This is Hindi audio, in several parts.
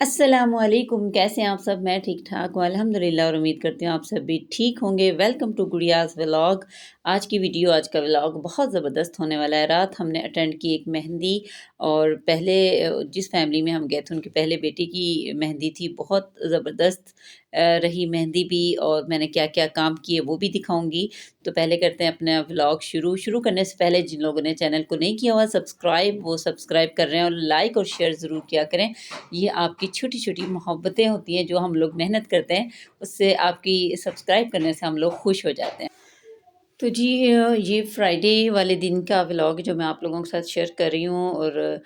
अस्सलामुअलैकुम, कैसे हैं आप सब? मैं ठीक-ठाक हूँ अल्हम्दुलिल्लाह और उम्मीद करती हूँ आप सब भी ठीक होंगे। Welcome to Gudiya's vlog. आज का व्लॉग बहुत ज़बरदस्त होने वाला है। रात हमने अटेंड की एक मेहंदी और पहले जिस फैमिली में हम गए थे उनके पहले बेटे की मेहंदी थी। बहुत ज़बरदस्त रही मेहंदी भी और मैंने क्या-क्या काम किए वो भी दिखाऊँगी। तो पहले करते हैं अपना व्लॉग शुरू करने से पहले जिन लोगों ने चैनल को नहीं किया हुआ सब्सक्राइब, वो सब्सक्राइब कर रहे हैं और लाइक और शेयर ज़रूर किया करें। ये आपकी छोटी-छोटी मोहब्बतें होती हैं जो हम लोग मेहनत करते हैं, उससे आपकी सब्सक्राइब करने से हम लोग खुश हो जाते हैं। तो जी ये फ्राइडे वाले दिन का व्लॉग जो मैं आप लोगों के साथ शेयर कर रही हूँ और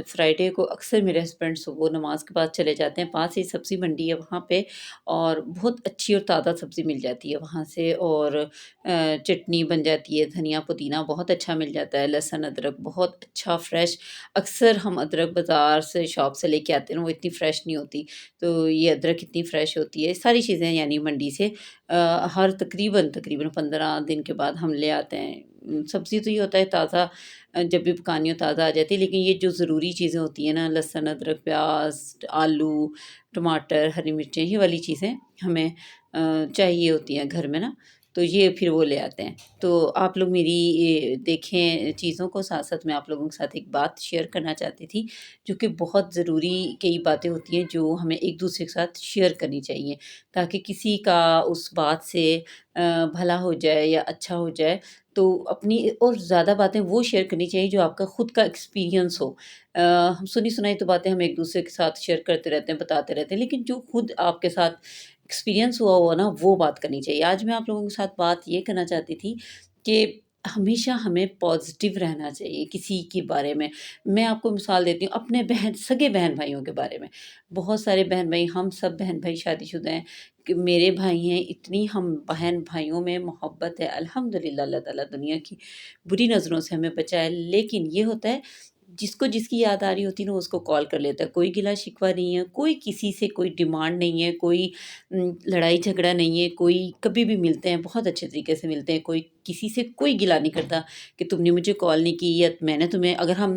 फ्राइडे को अक्सर मेरे हस्बैंड सुबह नमाज के बाद चले जाते हैं। पास ही सब्ज़ी मंडी है वहाँ पे और बहुत अच्छी और ताज़ा सब्ज़ी मिल जाती है वहाँ से और चटनी बन जाती है, धनिया पुदीना बहुत अच्छा मिल जाता है, लहसुन अदरक बहुत अच्छा फ्रेश। अक्सर हम अदरक बाज़ार से शॉप से लेके आते हैं ना, वो इतनी फ्रेश नहीं होती, तो ये अदरक इतनी फ्रेश होती है। सारी चीज़ें यानी मंडी से हर तकरीबन 15 दिन के बाद हम ले आते हैं। सब्ज़ी तो ये होता है ताज़ा, जब भी पकानी हो ताज़ा आ जाती है, लेकिन ये जो ज़रूरी चीज़ें होती हैं ना, लहसुन, अदरक, प्याज़, आलू, टमाटर, हरी मिर्चें, ये वाली चीज़ें हमें चाहिए होती हैं घर में ना, तो ये फिर वो ले आते हैं। तो आप लोग मेरी ये देखें चीज़ों को, साथ-साथ मैं आप लोगों के साथ एक बात शेयर करना चाहती थी, जो कि बहुत ज़रूरी कई बातें होती हैं जो हमें एक-दूसरे के साथ शेयर करनी चाहिए। ताकि किसी का उस बात से भला हो जाए या अच्छा हो जाए, तो अपनी और ज़्यादा बातें वो शेयर करनी चाहिए जो आपका खुद का एक्सपीरियंस हो। हम सुनी-सुनाई तो बातें हम एक-दूसरे के साथ शेयर करते रहते हैं, बताते रहते हैं, लेकिन जो खुद आपके साथ एक्सपीरियंस हुआ हो ना, वो बात करनी चाहिए। आज मैं आप लोगों के साथ बात ये करना चाहती थी कि हमेशा हमें पॉज़िटिव रहना चाहिए किसी के बारे में। मैं आपको मिसाल देती हूँ अपने सगे बहन-भाइयों के बारे में। बहुत सारे बहन-भाई, हम सब बहन-भाई शादीशुदा हैं, कि मेरे भाई हैं, इतनी हम बहन-भाइयों में मोहब्बत है, अल्हम्दुलिल्लाह अल्लाह ताला दुनिया की बुरी नज़रों से हमें बचाए। लेकिन ये होता है, जिसको जिसकी याद आ रही होती है ना, वो उसको कॉल कर लेता है। कोई गिला-शिकवा नहीं है, कोई किसी से कोई डिमांड नहीं है, कोई लड़ाई-झगड़ा नहीं है, कोई कभी भी मिलते हैं, बहुत अच्छे तरीके से मिलते हैं, कोई किसी से कोई गिला नहीं करता कि तुमने मुझे कॉल नहीं की या मैंने तुम्हें, अगर हम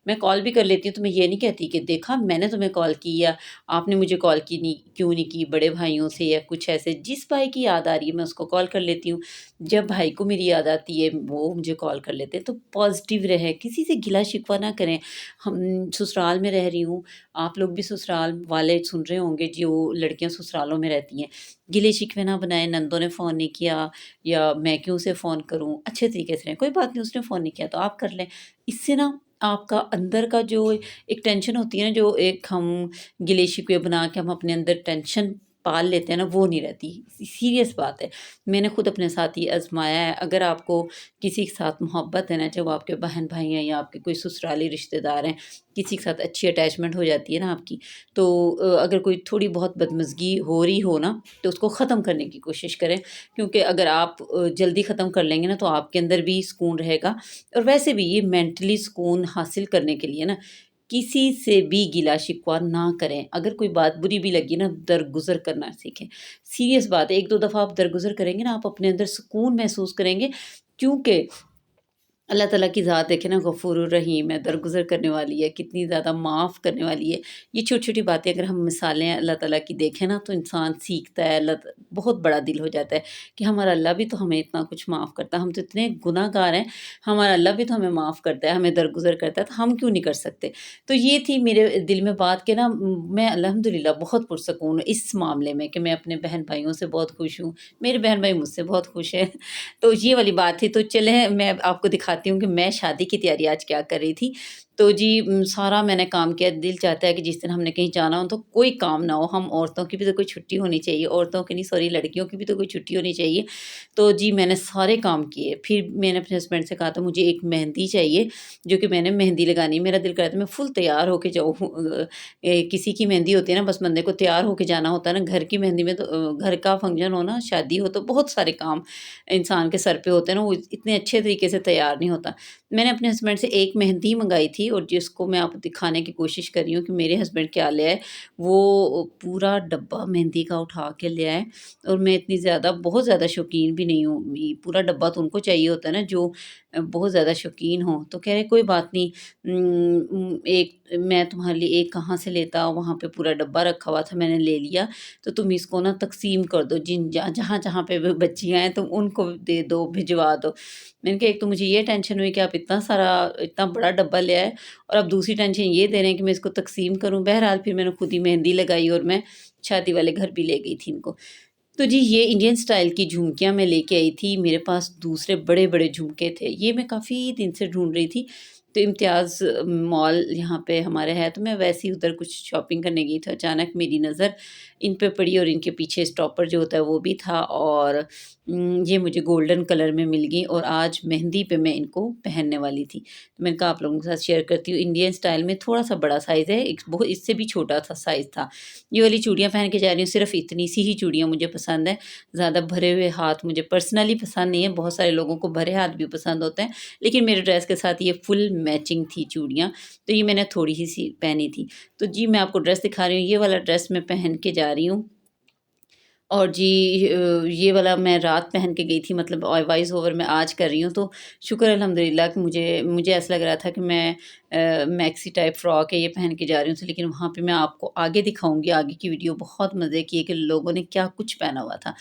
मैं कॉल भी कर लेती हूँ तो मैं ये नहीं कहती कि देखा मैंने तुम्हें कॉल की या आपने मुझे कॉल की नहीं, क्यों नहीं की, बड़े भाइयों से या कुछ ऐसे। जिस भाई की याद आ रही है मैं उसको कॉल कर लेती हूँ। जब भाई को मेरी याद आती है वो मुझे कॉल कर लेते हैं। तो पॉज़िटिव रहें, किसी से गिला-शिकवा ना करें। हम ससुराल में रह रही हूँ, आप लोग भी ससुराल वाले सुन रहे होंगे जो लड़कियाँ ससुरालों में रहती हैं। गिले-शिकवे ना बनाएँ, नंदों ने फ़ोन नहीं किया या मैं क्यों उसे फ़ोन करूँ? अच्छे तरीके से रहें, कोई बात नहीं उसने फ़ोन नहीं किया तो आप कर लें। इससे ना आपका अंदर का जो एक टेंशन होती है ना, जो एक हम गिले-शिकवे बना के हम अपने अंदर टेंशन पाल लेते हैं ना, वो नहीं रहती। सीरियस बात है। मैंने खुद अपने साथ ये आज़माया है। अगर आपको किसी के साथ मोहब्बत है ना, चाहे वो आपके बहन-भाई हैं या आपके कोई ससुराली रिश्तेदार हैं, किसी के साथ अच्छी अटैचमेंट हो जाती है ना आपकी, तो अगर कोई थोड़ी बहुत बदमज़गी हो रही हो ना, तो उसको ख़त्म करने की कोशिश करें। क्योंकि अगर आप जल्दी ख़त्म कर लेंगे ना, तो आपके अंदर भी सुकून रहेगा और वैसे भी ये मेंटली सुकून हासिल करने के लिए ना, किसी से भी गिला-शिकवा ना करें। अगर कोई बात बुरी भी लगी ना, दरगुज़र करना सीखें। सीरियस बात है, 1-2 दफ़ा आप दरगुज़र करेंगे ना, आप अपने अंदर सुकून महसूस करेंगे, क्योंकि अल्लाह ताला की ज़ात देखें ना, गफ़ूरुर रहीम है, दरगुज़र करने वाली है, कितनी ज़्यादा माफ़ करने वाली है। ये छोटी-छोटी बातें अगर हम मिसालें अल्लाह ताला की देखें ना, तो इंसान सीखता है। बहुत बड़ा दिल हो जाता है कि हमारा अल्लाह भी तो हमें इतना कुछ माफ़ करता है, हम तो इतने गुनाहगार हैं, हमारा अल्लाह भी तो हमें माफ़ करता है, हमें दरगुज़र करता है, तो हम क्यों नहीं कर सकते? तो ये थी मेरे दिल में बात कि ना, मैं अल्हम्दुलिल्लाह बहुत पुरसकून हूँ इस मामले में कि मैं अपने बहन-भाइयों से बहुत खुश हूँ, मेरे बहन-भाई मुझसे बहुत खुश हैं। तो ये वाली बात थी। तो चलें मैं आपको दिखाती हूँ कि मैं शादी की तैयारी आज क्या कर रही थी। तो जी सारा मैंने काम किया। दिल चाहता है कि जिस दिन हमने कहीं जाना हो तो कोई काम ना हो। हम औरतों की भी तो कोई छुट्टी होनी चाहिए। औरतों की नहीं, सॉरी, लड़कियों की भी तो कोई छुट्टी होनी चाहिए। तो जी मैंने सारे काम किए। फिर मैंने अपने हस्बैंड से कहा था मुझे एक मेहंदी चाहिए, जो कि मैंने मेहंदी लगानी है। मेरा दिल कर रहा था मैं फुल तैयार होके जाऊँ। किसी की मेहंदी होती है ना, बस बंदे को तैयार होके जाना होता है ना। घर की मेहंदी में तो घर का फंक्शन हो ना, शादी हो, तो बहुत सारे काम इंसान के सर पे होते हैं ना, वो इतने अच्छे तरीके से तैयार नहीं होता। मैंने अपने हस्बैंड से एक मेहंदी मँगाई थी और जिसको मैं आपको दिखाने की कोशिश कर रही हूँ कि मेरे हस्बैंड क्या ले आए, वो पूरा डब्बा मेहंदी का उठा के ले आए। और मैं इतनी ज़्यादा बहुत ज़्यादा शौकीन भी नहीं हूँ। ये पूरा डब्बा तो उनको चाहिए होता है ना, जो बहुत ज़्यादा शौकीन हो। तो कह रहे कोई बात नहीं, एक मैं तुम्हारे लिए एक कहाँ से लेता, वहाँ पे पूरा डब्बा रखा हुआ था, मैंने ले लिया, तो तुम इसको ना तक़सीम कर दो, जिन जहाँ-जहाँ पे भी बच्चियाँ हैं तुम उनको दे दो, भिजवा दो। मैंने कहा एक तो मुझे ये टेंशन हुई कि आप इतना बड़ा डब्बा ले आए, और अब दूसरी टेंशन ये दे रहे हैं कि मैं इसको तक़सीम करूँ। बहरहाल फिर मैंने खुद ही मेहंदी लगाई और मैं शादी वाले घर भी ले गई थी इनको। तो जी ये इंडियन स्टाइल की झुमकियाँ मैं लेके आई थी। मेरे पास दूसरे बड़े-बड़े झुमके थे। ये मैं काफ़ी दिन से ढूँढ रही थी। तो इम्तियाज़ मॉल यहाँ पे हमारे है, तो मैं वैसे ही उधर कुछ शॉपिंग करने गई थी। अचानक मेरी नज़र इन पे पड़ी और इनके पीछे स्टॉपर जो होता है वो भी था, और ये मुझे गोल्डन कलर में मिल गई और आज मेहंदी पे मैं इनको पहनने वाली थी। तो मैंने कहा आप लोगों के साथ शेयर करती हूँ। इंडियन स्टाइल में थोड़ा-सा बड़ा साइज़ है, एक बहुत इससे भी छोटा सा साइज़ था। ये वाली चूड़ियाँ पहन के जा रही हूँ, सिर्फ़ इतनी सी ही चूड़ियाँ मुझे पसंद हैं। ज़्यादा भरे हुए हाथ मुझे पर्सनली पसंद नहीं है, बहुत सारे लोगों को भरे हाथ भी पसंद होते हैं, लेकिन मेरे ड्रेस के साथ ये फुल मैचिंग थी चूड़ियाँ, तो ये मैंने थोड़ी ही सी पहनी थी। तो जी मैं आपको ड्रेस दिखा रही हूँ, ये वाला ड्रेस मैं पहन के जा रही हूँ, और जी ये वाला मैं रात पहन के गई थी, मतलब वॉइस ओवर मैं आज कर रही हूँ, तो शुक्र अल्हम्दुलिल्लाह कि मुझे मुझे ऐसा लग रहा था कि मैं मैक्सी टाइप फ्रॉक है ये पहन के जा रही हूँ, तो लेकिन वहाँ पे मैं आपको आगे दिखाऊँगी, आगे की वीडियो बहुत मज़े की है कि लोगों ने क्या कुछ पहना हुआ था।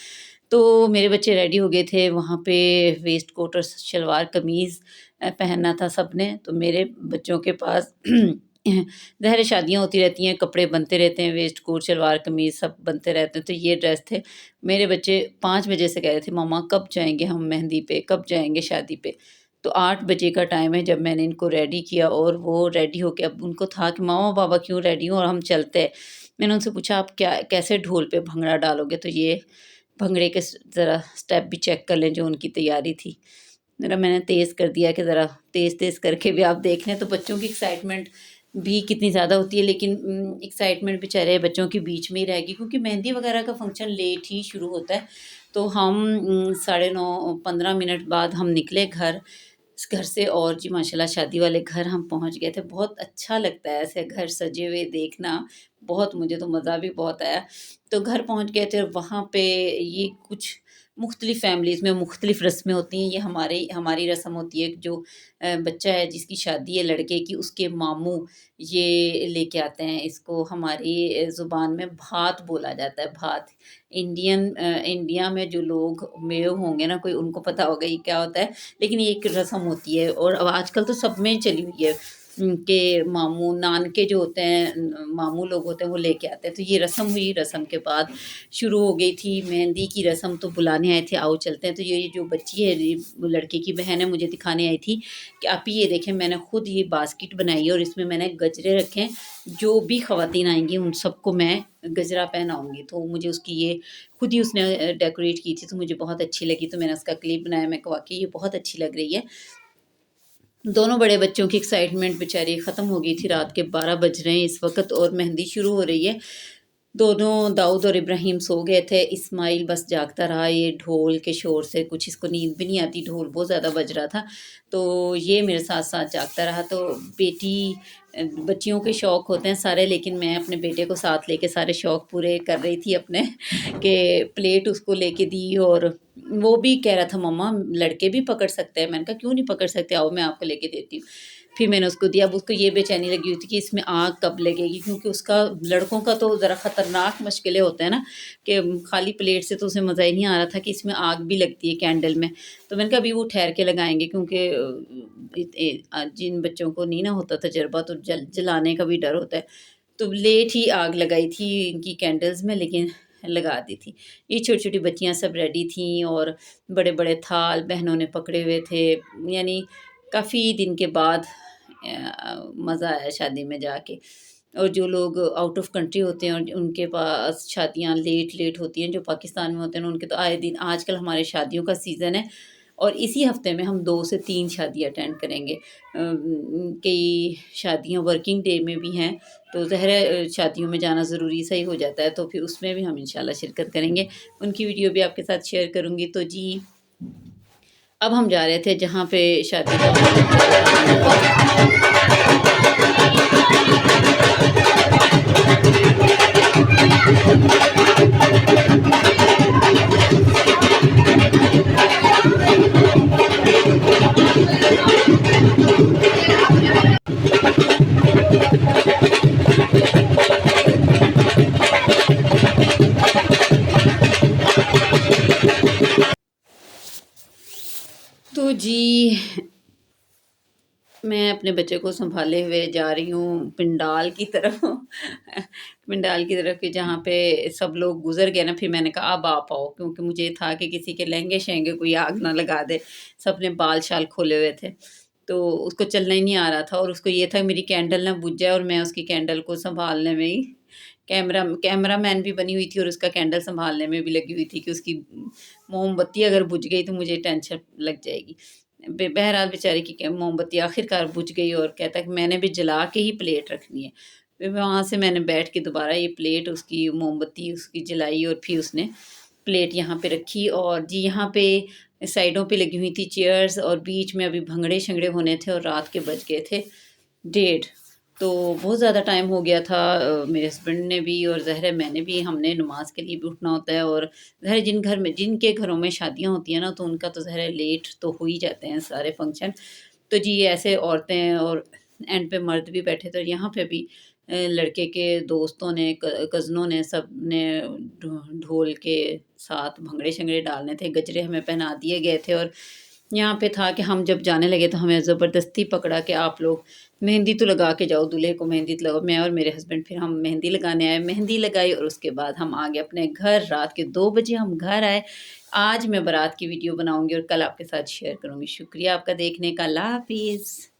तो मेरे बच्चे रेडी हो गए थे, वहाँ पे वेस्ट कोट और शलवार कमीज़ पहनना था सबने, तो मेरे बच्चों के पास ज़ाहिर है शादियाँ होती रहती हैं, कपड़े बनते रहते हैं, वेस्ट कोट, शलवार कमीज़ सब बनते रहते हैं, तो ये ड्रेस थे। मेरे बच्चे 5 बजे से कह रहे थे मम्मा कब जाएँगे हम मेहंदी पे, कब जाएँगे शादी पे? तो 8 बजे का टाइम है जब मैंने इनको रेडी किया, और वो रेडी होके, अब उनको था कि मम्मा पापा क्यों रेडी हो और हम चलते हैं। मैंने उनसे पूछा आप क्या कैसे ढोल पे भंगड़ा डालोगे? तो ये भंगड़े के ज़रा स्टेप भी चेक कर लें जो उनकी तैयारी थी। ज़रा मैंने तेज़ कर दिया कि ज़रा तेज़-तेज़ करके भी आप देख लें, तो बच्चों की एक्साइटमेंट भी कितनी ज़्यादा होती है, लेकिन एक्साइटमेंट बेचारे बच्चों के बीच में ही रहेगी, क्योंकि मेहंदी वगैरह का फंक्शन लेट ही शुरू होता है। तो हम 9:30 15 मिनट बाद हम निकले घर से, और जी माशाल्लाह शादी वाले घर हम पहुंच गए थे। बहुत अच्छा लगता है ऐसे घर सजे हुए देखना, बहुत मुझे तो मज़ा भी बहुत आया। तो घर पहुंच गए थे, और वहाँ पे ये कुछ मुख्तलिफ़ फ़ैमिलीज़ में मुख्तलिफ़ रस्में होती हैं। ये हमारी रस्म होती है कि जो बच्चा है जिसकी शादी है लड़के की, उसके मामू ये लेके आते हैं, इसको हमारी ज़ुबान में भात बोला जाता है, भात। इंडिया में जो लोग मेयो होंगे ना कोई, उनको पता होगा ये क्या होता है, लेकिन ये एक रस्म होती है, और अब आजकल तो सब में चली हुई है, के मामू नानके जो होते हैं, मामू लोग होते हैं वो लेके आते हैं। तो ये रस्म हुई, रस्म के बाद शुरू हो गई थी मेहंदी की रस्म, तो बुलाने आए थे आओ चलते हैं। तो ये जो बच्ची है, ये लड़के की बहन है, मुझे दिखाने आई थी कि आप ये देखें, मैंने खुद ये बास्केट बनाई है और इसमें मैंने गजरे रखे हैं, जो भी ख़वातीन आएँगी उन सबको मैं गजरा पहनाऊँगी। तो मुझे उसकी ये खुद ही उसने डेकोरेट की थी, तो मुझे बहुत अच्छी लगी, तो मैंने उसका क्लिप बनाया। मैं कहा वाक़ई ये बहुत अच्छी लग रही है। दोनों बड़े बच्चों की एक्साइटमेंट बेचारी ख़त्म हो गई थी, रात के 12 बज रहे हैं इस वक़्त और मेहंदी शुरू हो रही है। दोनों दाऊद और इब्राहिम सो गए थे, इस्माइल बस जागता रहा, ये ढोल के शोर से कुछ इसको नींद भी नहीं आती, ढोल बहुत ज़्यादा बज रहा था, तो ये मेरे साथ-साथ जागता रहा। तो बच्चियों के शौक़ होते हैं सारे, लेकिन मैं अपने बेटे को साथ लेके सारे शौक़ पूरे कर रही थी अपने कि प्लेट उसको लेके दी, और वो भी कह रहा था मम्मा लड़के भी पकड़ सकते हैं। मैंने कहा क्यों नहीं पकड़ सकते, आओ मैं आपको लेके देती हूँ। फिर मैंने उसको दिया। अब उसको ये बेचैनी लगी हुई थी कि इसमें आग कब लगेगी, क्योंकि उसका लड़कों का तो ज़रा ख़तरनाक मशकिलें होते हैं ना, कि खाली प्लेट से तो उसे मज़ा ही नहीं आ रहा था कि इसमें आग भी लगती है कैंडल में। तो मैंने कहा अभी वो ठहर के लगाएंगे, क्योंकि जिन बच्चों को नहीं ना होता तजर्बा, तो जलाने का भी डर होता है। तो लेट ही आग लगाई थी इनकी कैंडल्स में, लेकिन लगा दी थी। ये छोटी-छोटी बच्चियाँ सब रेडी थीं, और बड़े-बड़े थाल बहनों ने पकड़े हुए थे। यानी काफ़ी दिन के बाद मज़ा आया शादी में जाके। और जो लोग आउट ऑफ कंट्री होते हैं और उनके पास शादियाँ लेट होती हैं, जो पाकिस्तान में होते हैं उनके तो आए दिन, आजकल हमारे शादियों का सीज़न है, और इसी हफ्ते में हम 2 से 3 शादी अटेंड करेंगे। कई शादियाँ वर्किंग डे में भी हैं, तो ज़ाहिर है शादियों में जाना ज़रूरी सही हो जाता है, तो फिर उसमें भी हम इंशाल्लाह शिरकत करेंगे। उनकी वीडियो भी आपके साथ शेयर करूँगी। तो जी अब हम जा रहे थे जहाँ पे शादी का मैं अपने बच्चे को सँभाले हुए जा रही हूँ पंडाल की तरफ पंडाल की तरफ कि जहाँ पे सब लोग गुज़र गए ना, फिर मैंने कहा अब आप आओ, क्योंकि मुझे ये था कि किसी के लहंगे-शहंगे कोई आग ना लगा दे। सबने बाल-शाल खोले हुए थे, तो उसको चलना ही नहीं आ रहा था और उसको ये था मेरी कैंडल ना बुझ जाए और मैं उसकी कैंडल को सँभालने में ही कैमरामैन भी बनी हुई थी और उसका कैंडल सँभालने में भी लगी हुई थी कि उसकी मोमबत्ती अगर बुझ गई तो मुझे टेंशन लग जाएगी। बहरहाल बेचारे की क्या मोमबत्ती आखिरकार बुझ गई और कहता है कि मैंने भी जला के ही प्लेट रखनी है। फिर वहाँ से मैंने बैठ के दोबारा ये प्लेट उसकी मोमबत्ती उसकी जलाई और फिर उसने प्लेट यहाँ पे रखी और जी यहाँ पे साइडों पे लगी हुई थी चेयर्स और बीच में अभी भंगड़े-शंगड़े होने थे और रात के बज गए थे 1:30। तो बहुत ज़्यादा टाइम हो गया था। मेरे हस्बैंड ने भी और ज़ाहिर है मैंने भी, हमने नमाज़ के लिए भी उठना होता है और ज़ाहिर है जिनके घरों में शादियाँ होती हैं ना, तो उनका तो ज़ाहिर है लेट तो हो ही जाते हैं सारे फंक्शन। तो जी ऐसे औरतें और एंड पे मर्द भी बैठे थे और यहाँ पे भी लड़के के दोस्तों ने कज़नों ने सब ने ढोल के साथ भंगड़े-शंगड़े डालने थे, गजरे हमें पहना दिए गए थे और यहाँ पे था कि हम जब जाने लगे तो हमें ज़बरदस्ती पकड़ा कि आप लोग मेहंदी तो लगा के जाओ, दूल्हे को मेहंदी तो लगाओ। मैं और मेरे हस्बैंड फिर हम मेहंदी लगाने आए, मेहंदी लगाई और उसके बाद हम आ गए अपने घर। रात के 2 बजे हम घर आए। आज मैं बारात की वीडियो बनाऊँगी और कल आपके साथ शेयर करूँगी। शुक्रिया आपका देखने का। अल्लाह हाफ़िज़।